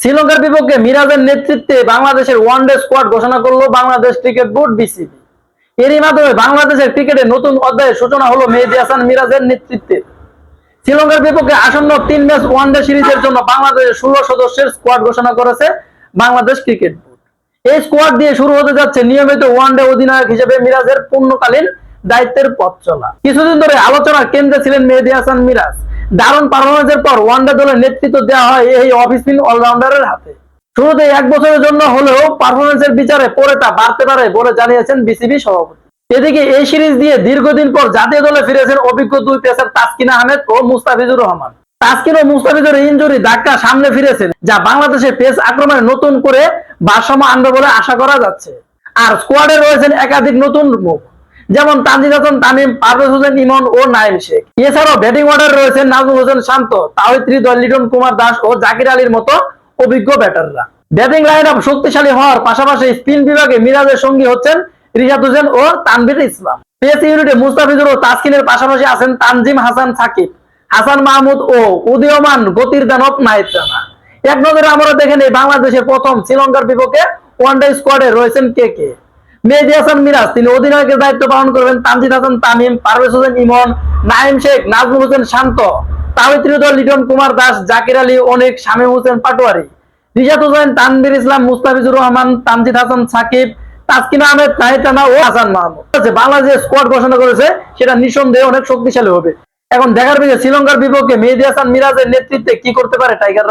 শ্রীলঙ্কার বিপক্ষে মিরাজের নেতৃত্বে বাংলাদেশের ওয়ানডে স্কোয়াড ঘোষণা করলো বাংলাদেশ ক্রিকেট বোর্ড বিসিবি। এরই মাধ্যমে বাংলাদেশের ক্রিকেটে নতুন অধ্যায়ের সূচনা হলো মেহেদী হাসান মিরাজের নেতৃত্বে। শ্রীলঙ্কার বিপক্ষে আসন্ন 3 ম্যাচ ওয়ানডে সিরিজের জন্য বাংলাদেশের 16 সদস্যের স্কোয়াড ঘোষণা করেছে বাংলাদেশ ক্রিকেট বোর্ড। এই স্কোয়াড দিয়ে শুরু হতে যাচ্ছে নিয়মিত ওয়ানডে অধিনায়ক হিসেবে মিরাজের পূর্ণকালীন দায়িত্বের পথ চলা। কিছুদিন ধরে আলোচনার কেন্দ্রে ছিলেন মেহেদী হাসান মিরাজ। দারুণ পারফরমেন্সের পর ওয়ানডে দলের নেতৃত্ব দেওয়া হয় এই অফ স্পিন অলরাউন্ডারের হাতে। শুরুতে 1 বছরের জন্য হলেও পারফরমেন্সের বিচারে পরে তা বাড়তে পারে বলে জানিয়েছেন বিসিবি সভাপতি। এদিকে এই সিরিজ দিয়ে দীর্ঘদিন পর জাতীয় দলে ফিরেছেন অভিজ্ঞ 2 পেসার তাসকিন আহমেদ ও মুস্তাফিজুর রহমান। তাসকিন ও মুস্তাফিজুর ইনজুরি ধাক্কা সামনে ফিরেছেন, যা বাংলাদেশের পেস আক্রমণে নতুন করে ভারসাম্য আনবে বলে আশা করা যাচ্ছে। আর স্কোয়াডে রয়েছেন একাধিক নতুন মুখ, যেমন তানজিদ হাসান তামিম, পারভেজ হোসেন ইমন ও নাইম শেখ। এছাড়াও ব্যাটিং অর্ডারে রয়েছেন নাজমুল হোসেন শান্ত, তাওহিদ হৃদয়, লিটন কুমার দাস ও জাকির আলীর মতো অভিজ্ঞ ব্যাটাররা। ব্যাটিং লাইন আপ শক্তিশালী হওয়ার পাশাপাশি স্পিন বিভাগে মিরাজের সঙ্গী হচ্ছেন রিশাদ হোসেন ও তানভীর ইসলাম। পেস ইউনিটে মুস্তাফিজুর ও তাসকিনের পাশাপাশি আছেন তানজিম হাসান সাকিব, হাসান মাহমুদ ও উদীয়মান গতির দানব নাহিদ রানা। এক নজরে আমরা দেখেন এই বাংলাদেশের প্রথম শ্রীলঙ্কার বিপক্ষে ওয়ানডে স্কোয়াডে রয়েছেন কে। মেহেদী হাসান মিরাজ, তিনি অধিনায়কের দায়িত্ব পালন করবেন তানজিদ হাসান তামিম, পারভেজ হোসেন ইমন, নাইম শেখ, নাজমুল হোসেন শান্ত, তাওহিদ হৃদয়, লিটন কুমার দাস, জাকির আলী অনিক, শামীম হোসেন পাটোয়ারি, রিশাদ হোসেন, তানভীর ইসলাম, মুস্তাফিজুর রহমান, তানজিদ হাসান সাকিব, তাসকিন আহমেদ, নাহিদ রানা ও হাসান মাহমুদ। বাংলাদেশ স্কোয়াড ঘোষণা করেছে, সেটা নিঃসন্দেহে অনেক শক্তিশালী হবে। এখন দেখার বিষয় শ্রীলঙ্কার বিপক্ষে মেহেদী হাসান মিরাজের নেতৃত্বে কি করতে পারে টাইগার।